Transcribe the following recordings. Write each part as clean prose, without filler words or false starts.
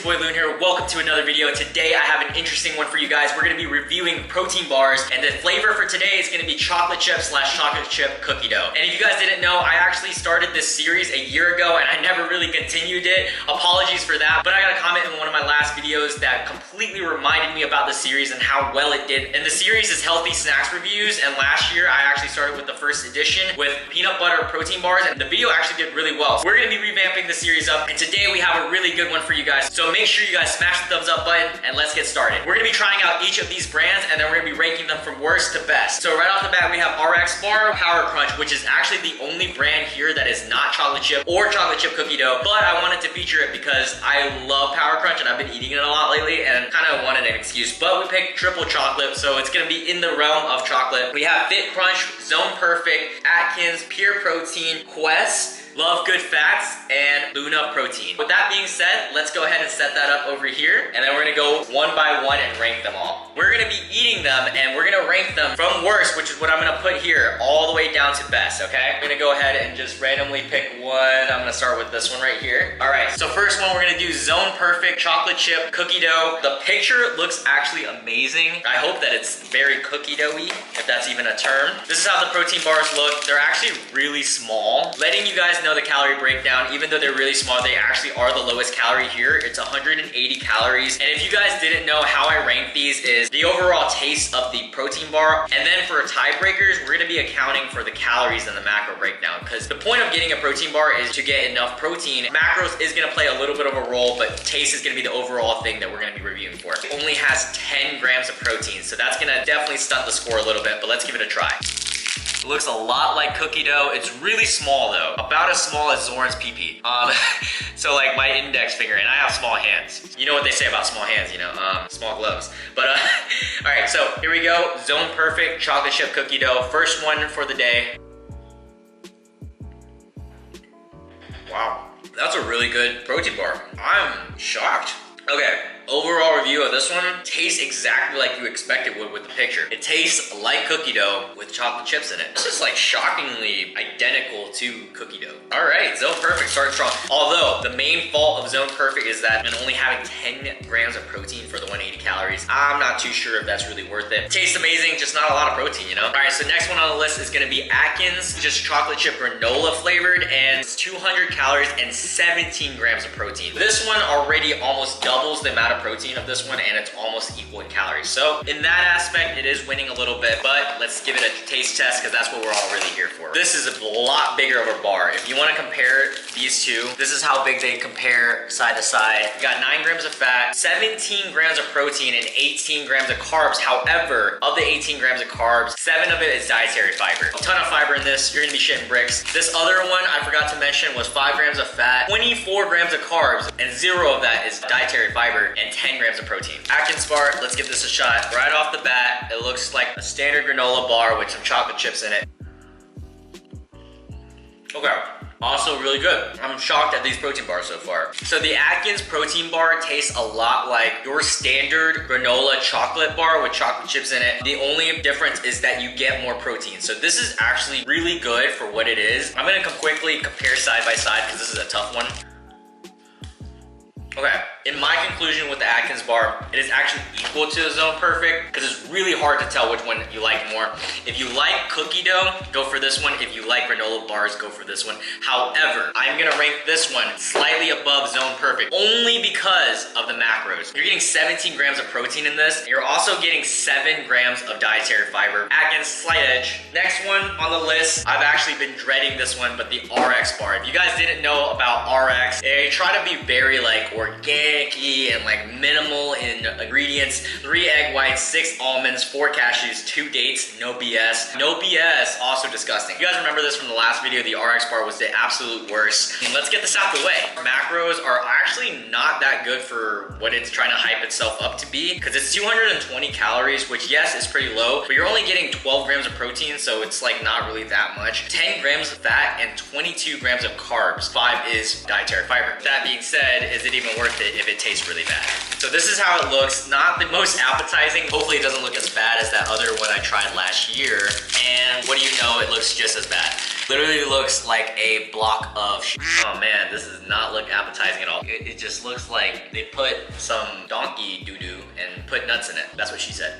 your boy Loon here. Welcome to another video. Today I have an interesting one for you guys. We're going to be reviewing protein bars, and the flavor for today is going to be chocolate chip / chocolate chip cookie dough. And if you guys didn't know, I actually started this series a year ago and I never really continued it. Apologies for that, but I got a comment in one of my last videos that completely reminded me about the series and how well it did. And the series is healthy snacks reviews, and last year I actually started with the first edition with peanut butter protein bars, and the video actually did really well. So we're going to be revamping the series up, and today we have a really good one for you guys. So make sure you guys smash the thumbs up button and let's get started. We're gonna be trying out each of these brands and then we're gonna be ranking them from worst to best. So right off the bat, we have RX Bar Power Crunch, which is actually the only brand here that is not chocolate chip or chocolate chip cookie dough, but I wanted to feature it because I love Power Crunch and I've been eating it a lot lately and kind of wanted an excuse. But we picked triple chocolate, so it's gonna be in the realm of chocolate. We have Fit Crunch, Zone Perfect, Atkins, Pure Protein, Quest, Love Good Fats, and Luna Protein. With that being said, let's go ahead and set that up over here, and then we're gonna go one by one and rank them all. We're gonna be eating them, and we're gonna rank them from worst, which is what I'm gonna put here, all the way down to best, okay? I'm gonna go ahead and just randomly pick one. I'm gonna start with this one right here. All right, so first one, we're gonna do Zone Perfect Chocolate Chip Cookie Dough. The picture looks actually amazing. I hope that it's very cookie doughy, if that's even a term. This is how the protein bars look. They're actually really small. Letting you guys know the calorie breakdown, even though they're really small, they actually are the lowest calorie here. It's 180 calories. And if you guys didn't know, how I rank these is the overall taste of the protein bar, and then for tiebreakers, we're gonna be accounting for the calories and the macro breakdown, because the point of getting a protein bar is to get enough protein. Macros is gonna play a little bit of a role, but taste is gonna be the overall thing that we're gonna be reviewing for. It only has 10 grams of protein, so that's gonna definitely stunt the score a little bit, but let's give it a try. It looks a lot like cookie dough. It's really small though, about as small as Zoran's pee-pee. So like my index finger, and I have small hands. You know what they say about small hands, you know, small gloves. But all right, so here we go. Zone Perfect Chocolate Chip Cookie Dough. First one for the day. Wow, that's a really good protein bar. I'm shocked. Okay, overall review of this one, tastes exactly like you expect it would with the picture. It tastes like cookie dough with chocolate chips in it. This is like shockingly identical to cookie dough. All right, Zone Perfect started strong. Although the main fault of Zone Perfect is that and only having 10 grams of protein for the 180 calories, I'm not too sure if that's really worth it. Tastes amazing, just not a lot of protein, you know? All right, so next one on the list is gonna be Atkins, just chocolate chip granola flavored, and it's 200 calories and 17 grams of protein. This one already almost doubles the amount of protein of this one, and it's almost equal in calories. So in that aspect, it is winning a little bit, but let's give it a taste test because that's what we're all really here for. This is a lot bigger of a bar. If you want to compare these two, this is how big they compare side to side. You got 9 grams of fat, 17 grams of protein, and 18 grams of carbs. However, of the 18 grams of carbs, 7 of it is dietary fiber. A ton of fiber in this. You're gonna be shitting bricks. This other one I forgot to mention was 5 grams of fat, 24 grams of carbs, and 0 of that is dietary fiber, and 10 grams of protein. Atkins bar, let's give this a shot. Right off the bat, it looks like a standard granola bar with some chocolate chips in it. Okay, also really good. I'm shocked at these protein bars so far. So the Atkins protein bar tastes a lot like your standard granola chocolate bar with chocolate chips in it. The only difference is that you get more protein. So this is actually really good for what it is. I'm gonna quickly compare side by side because this is a tough one. Okay, in my conclusion with the Atkins bar, it is actually equal to the Zone Perfect because it's really hard to tell which one you like more. If you like cookie dough, go for this one. If you like granola bars, go for this one. However, I'm gonna rank this one slightly above Zone Perfect only because of the macros. You're getting 17 grams of protein in this. You're also getting 7 grams of dietary fiber. Atkins, slight edge. Next one on the list, I've actually been dreading this one, but the RX bar. If you guys didn't know about RX, they try to be very like organic-y and like minimal in ingredients. 3 egg whites, 6 almonds, 4 cashews, 2 dates, no BS. No BS, also disgusting. You guys remember this from the last video, the RX bar was the absolute worst. Let's get this out the way. Macros are actually not that good for what it's trying to hype itself up to be, because it's 220 calories, which yes, is pretty low, but you're only getting 12 grams of protein, so it's like not really that much. 10 grams of fat and 22 grams of carbs. 5 is dietary fiber. That being said, is it even worth it if it tastes really bad? So this is how it looks. Not the most appetizing. Hopefully it doesn't look as bad as that other one I tried last year. And what do you know, it looks just as bad. Literally looks like a block of shit. Oh man, this does not look appetizing at all. It just looks like they put some donkey doo-doo and put nuts in it. That's what she said.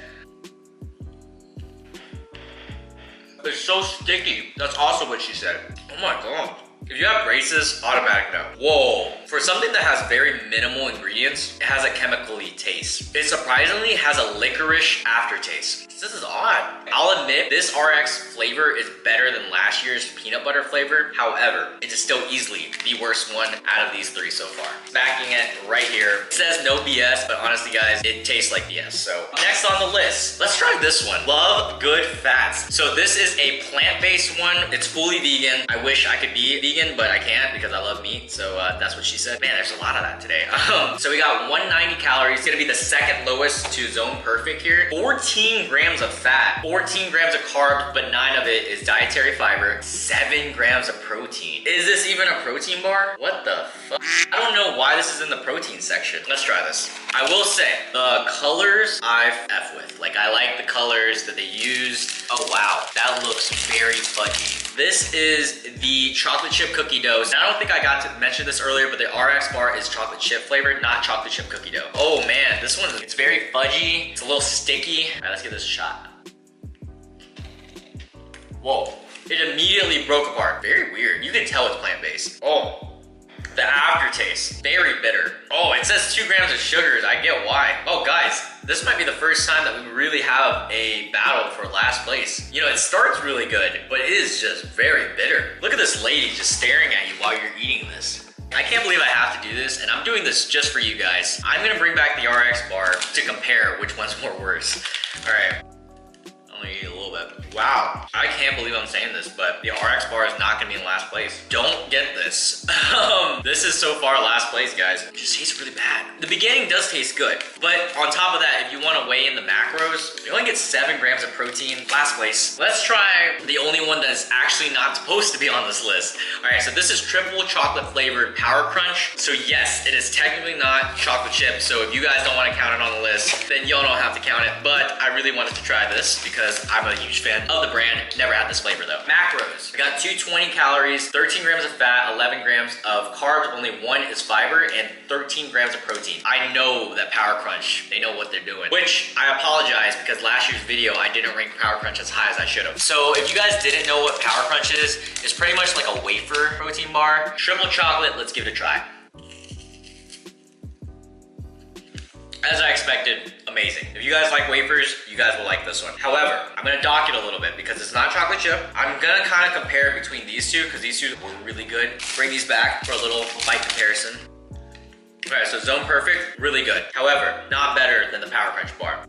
It's so sticky. That's also what she said. Oh my god. If you have braces, automatic no. Whoa. For something that has very minimal ingredients, it has a chemically taste. It surprisingly has a licorice aftertaste. This is odd. I'll admit, this RX flavor is better than last year's peanut butter flavor. However, it is still easily the worst one out of these three so far. Backing it right here. It says no BS, but honestly guys, it tastes like BS. So next on the list, let's try this one. Love Good Fats. So this is a plant-based one. It's fully vegan. I wish I could be vegan, but I can't because I love meat. So that's what she said. Man, there's a lot of that today. So we got 190 calories. It's gonna be the second lowest to Zone Perfect here. 14 grams of fat, 14 grams of carbs, but 9 of it is dietary fiber, 7 grams of protein. Is this even a protein bar? What the fuck? I don't know why this is in the protein section. Let's try this. I will say, the colors I F with. Like, I like the colors that they used. Oh wow, that looks very fudgy. This is the chocolate chip cookie dough. I don't think I got to mention this earlier, but the RX bar is chocolate chip flavored, not chocolate chip cookie dough. Oh man, this one, it's very fudgy. It's a little sticky. All right, let's give this a shot. Whoa, it immediately broke apart. Very weird. You can tell it's plant-based. Oh, the aftertaste, very bitter. Oh, it says 2 grams of sugars. I get why. Oh guys, this might be the first time that we really have a battle for last place. You know, it starts really good, but it is just very bitter. Look at this lady just staring at you while you're eating this. I can't believe I have to do this, and I'm doing this just for you guys. I'm gonna bring back the RX bar to compare which one's more worse. All right. I'm gonna eat a little bit. Wow, I can't believe I'm saying this, but the RX bar is not gonna be in last place. Don't get this. This is so far last place, guys. It just tastes really bad. The beginning does taste good, but on top of that, if you wanna weigh in the macros, you only get 7 grams of protein. Last place. Let's try the only one that is actually not supposed to be on this list. All right, so this is triple chocolate flavored Power Crunch. So yes, it is technically not chocolate chip, so if you guys don't wanna count it on the list, then y'all don't have to count it, but I really wanted to try this because I'm a huge fan of the brand. Never had this flavor though. Macros. We got 220 calories, 13 grams of fat, 11 grams of carbs, only 1 is fiber, and 13 grams of protein. I know that Power Crunch, they know what they're doing. Which, I apologize because last year's video, I didn't rank Power Crunch as high as I should have. So if you guys didn't know what Power Crunch is, it's pretty much like a wafer protein bar. Triple chocolate, let's give it a try. As I expected, amazing. If you guys like wafers, you guys will like this one. However, I'm gonna dock it a little bit because it's not chocolate chip. I'm gonna kind of compare between these two because these two were really good. Bring these back for a little bite comparison. All right, so Zone Perfect, really good. However, not better than the Power Crunch bar.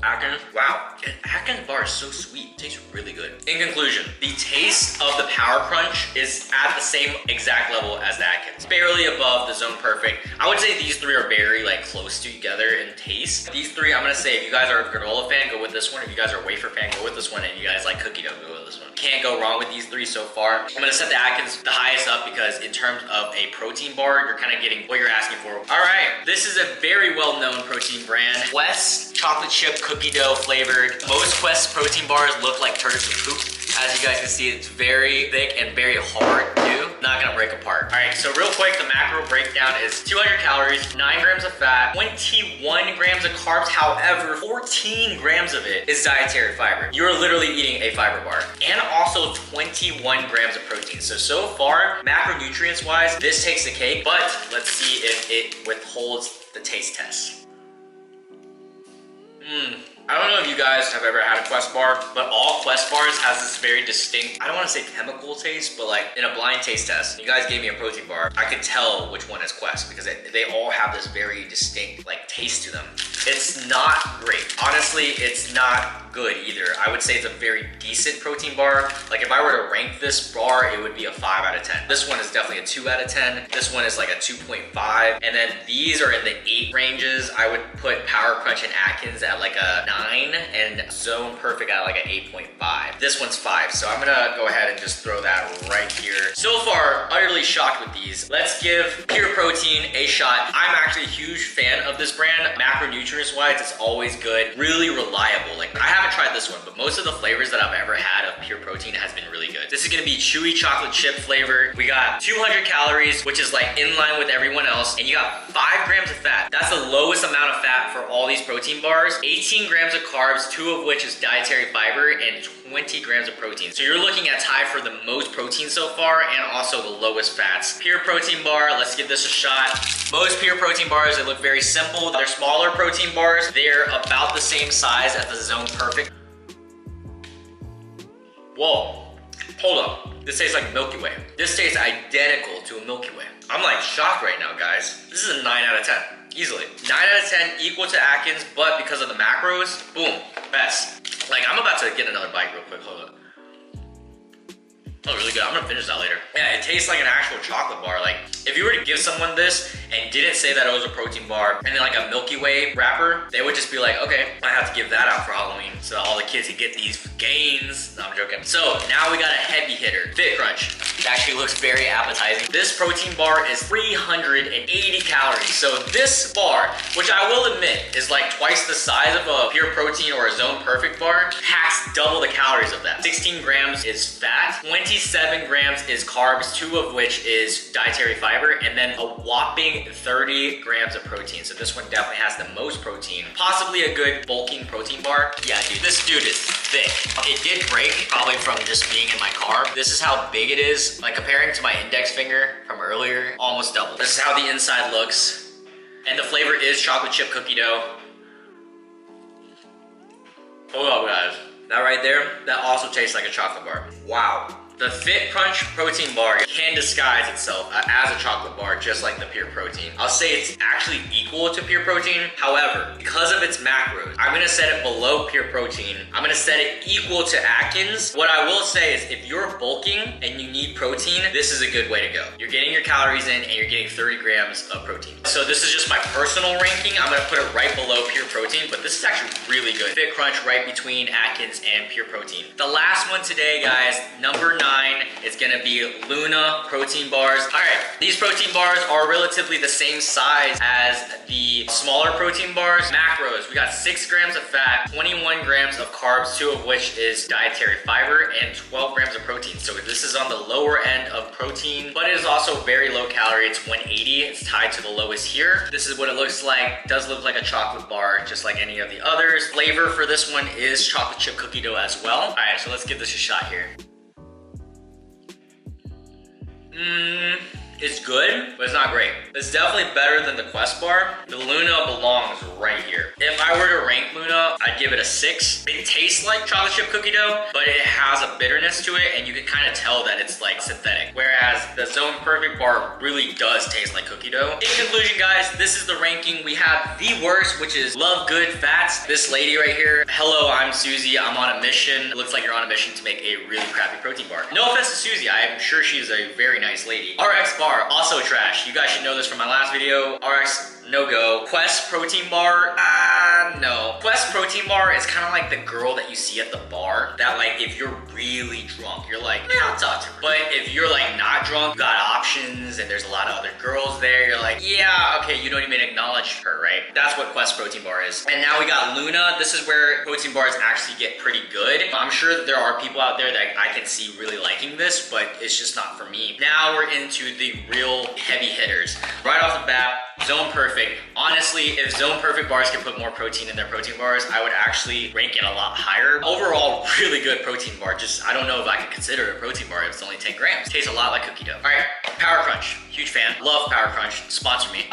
Atkins, wow. Atkins bar is so sweet. It tastes really good. In conclusion, the taste of the Power Crunch is at the same exact level as the Atkins. Barely above the Zone Perfect. I would say these three are very like close together in taste. These three, I'm gonna say if you guys are a granola fan, go with this one. If you guys are a wafer fan, go with this one. And you guys like cookie dough, go with this one. Can't go wrong with these three so far. I'm gonna set the Atkins the highest up because in terms of a protein bar, you're kind of getting what you're asking for. All right, this is a very well-known protein brand. Quest chocolate chip cookie dough flavored. Most Quest protein bars look like turds of poop. As you guys can see, it's very thick and very hard too. Not gonna break apart. All right, so real quick, the macro breakdown is 200 calories, 9 grams of fat, 21 grams of carbs. However, 14 grams of it is dietary fiber. You're literally eating a fiber bar. And also 21 grams of protein. So far, macronutrients wise, this takes the cake, but let's see if it withholds the taste test. I don't know if you guys have ever had a Quest bar, but all Quest bars has this very distinct, I don't want to say chemical taste, but like in a blind taste test, you guys gave me a protein bar, I could tell which one is Quest because they all have this very distinct like taste to them. It's not great. Honestly, it's not good either. I would say it's a very decent protein bar. Like if I were to rank this bar, it would be a 5 out of 10. This one is definitely a 2 out of 10. This one is like a 2.5. And then these are in the 8 ranges. I would put Power Crunch and Atkins at like a 9 and Zone Perfect at like an 8.5. This one's 5. So I'm gonna go ahead and just throw that right here. So far, utterly shocked with these. Let's give Pure Protein a shot. I'm actually a huge fan of this brand. Macronutrients wise, it's always good. Really reliable. Like I have haven't tried this one, but most of the flavors that I've ever had of pure protein has been really good. This is gonna be chewy chocolate chip flavor. We got 200 calories, which is like in line with everyone else, and you got 5 grams of fat. That's the lowest amount of fat for all these protein bars. 18 grams of carbs, 2 of which is dietary fiber, and 20 grams of protein. So you're looking at tied for the most protein so far and also the lowest fats. Pure protein bar, let's give this a shot. Most pure protein bars, they look very simple. They're smaller protein bars. They're about the same size as the Zone Perfect. Whoa, hold up. This tastes like Milky Way. This tastes identical to a Milky Way. I'm like shocked right now, guys. This is a 9 out of 10, easily. 9 out of 10, equal to Atkins, but because of the macros, boom, best. Like, I'm about to get another bite real quick, hold up. Oh, really good. I'm gonna finish that later. Yeah, it tastes like an actual chocolate bar. Like, if you were to give someone this and didn't say that it was a protein bar and then like a Milky Way wrapper, they would just be like, okay, I have to give that out for Halloween so all the kids can get these gains. No, I'm joking. So now we got a heavy hitter, Fit Crunch. It actually looks very appetizing. This protein bar is 380 calories. So this bar, which I will admit is like twice the size of a pure protein or a Zone Perfect bar, packs double the calories of that. 16 grams is fat, 27 grams is carbs, 2 of which is dietary fiber, and then a whopping 30 grams of protein. So this one definitely has the most protein. Possibly a good bulking protein bar. Yeah, dude, this dude is thick. It did break, probably from just being in my car. This is how big it is. Like comparing to my index finger from earlier, almost double. This is how the inside looks. And the flavor is chocolate chip cookie dough. Hold up, guys. That right there, that also tastes like a chocolate bar. Wow. The Fit Crunch protein bar can disguise itself as a chocolate bar, just like the pure protein. I'll say it's actually equal to pure protein. However, because of its macros, I'm gonna set it below pure protein. I'm gonna set it equal to Atkins. What I will say is if you're bulking and you need protein, this is a good way to go. You're getting your calories in and you're getting 30 grams of protein. So this is just my personal ranking. I'm gonna put it right below pure protein, but this is actually really good. Fit Crunch right between Atkins and pure protein. The last one today, guys, number 9 is gonna be Luna protein bars. All right, these protein bars are relatively the same size as the smaller protein bars. Macros, we got 6 grams of fat, 21 grams of carbs, 2 of which is dietary fiber, and 12 grams of protein. So this is on the lower end of protein, but it is also very low calorie. It's 180, it's tied to the lowest here. This is what it looks like. It does look like a chocolate bar, just like any of the others. Flavor for this one is chocolate chip cookie dough as well. All right, so let's give this a shot here. It's good, but it's not great. It's definitely better than the Quest bar. The Luna belongs right here. If I were to rank Luna, I'd give it a 6. It tastes like chocolate chip cookie dough, but it has a bitterness to it, and you can kind of tell that it's like synthetic. Whereas the Zone Perfect bar really does taste like cookie dough. In conclusion, guys, this is the ranking. We have the worst, which is Love Good Fats. This lady right here, hello, I'm Susie. I'm on a mission. It looks like you're on a mission to make a really crappy protein bar. No offense to Susie. I'm sure she's a very nice lady. RX bar, also trash. You guys should know this from my last video. RX, no go. Quest protein bar, no. Quest protein bar is kind of like the girl that you see at the bar that like if you're really drunk, you're like, yeah, I'll talk to her. But if you're like not drunk, you got options and there's a lot of other girls there, you're like, yeah, okay, you don't even acknowledge her, right? That's what Quest protein bar is. And now we got Luna. This is where protein bars actually get pretty good. I'm sure that there are people out there that I can see really liking this, but it's just not for me. Now we're into the real heavy hitters. Right off the bat, Zone Perfect. Honestly, if Zone Perfect bars can put more protein in their protein bars, I would actually rank it a lot higher. Overall, really good protein bar. Just, I don't know if I can consider it a protein bar if it's only 10 grams. Tastes a lot like cookie dough. All right, Power Crunch. Huge fan. Love Power Crunch. Sponsor me.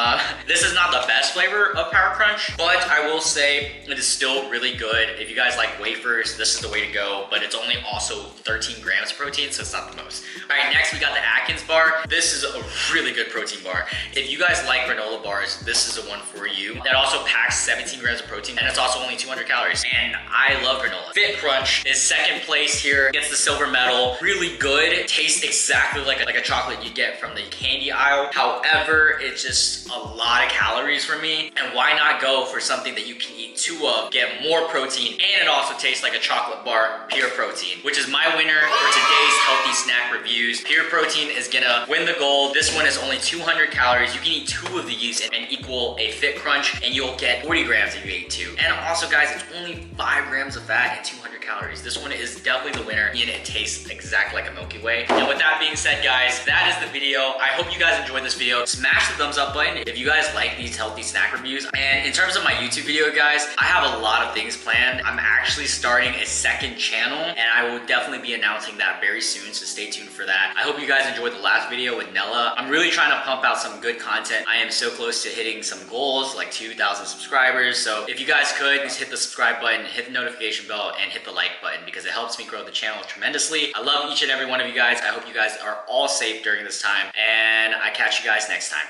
This is not the best flavor of Power Crunch, but I will say it is still really good. If you guys like wafers, this is the way to go, but it's only also 13 grams of protein, so it's not the most. All right, next we got the Atkins bar. This is a really good protein bar. If you guys like granola bars, this is the one for you. That also packs 17 grams of protein, and it's also only 200 calories. And I love granola. Fit Crunch is second place here. Gets the silver medal. Really good. Tastes exactly like a chocolate you get from the candy aisle. However, it's just a lot of calories for me. And why not go for something that you can eat 2 of, get more protein, and it also tastes like a chocolate bar, pure protein, which is my winner for today's healthy snack reviews. Pure protein is gonna win the gold. This one is only 200 calories. You can eat 2 of these and equal a a Fit Crunch, and you'll get 40 grams if you ate 2. And also guys, it's only 5 grams of fat and 200 calories. This one is definitely the winner, and it tastes exactly like a Milky Way. And with that being said guys, that is the video. I hope you guys enjoyed this video. Smash the thumbs up button if you guys like these healthy snack reviews. And in terms of my YouTube video guys, I have a lot of things planned. I'm actually starting a second channel, and I will definitely be announcing that very soon, so stay tuned for that. I hope you guys enjoyed the last video with Nella. I'm really trying to pump out some good content. I am so close to hitting some goals, like 2,000 subscribers. So if you guys could, just hit the subscribe button, hit the notification bell, and hit the like button, because it helps me grow the channel tremendously. I love each and every one of you guys. I hope you guys are all safe during this time, and I catch you guys next time.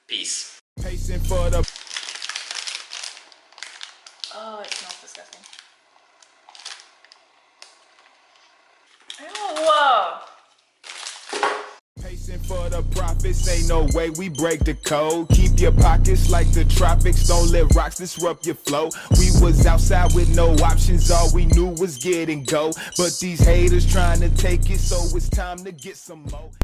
Peace. Oh, it smells disgusting. Whoa. Pacing for the profits, ain't no way we break the code. Keep your pockets like the tropics, don't let rocks disrupt your flow. We was outside with no options, all we knew was get and go. But these haters trying to take it, so it's time to get some more.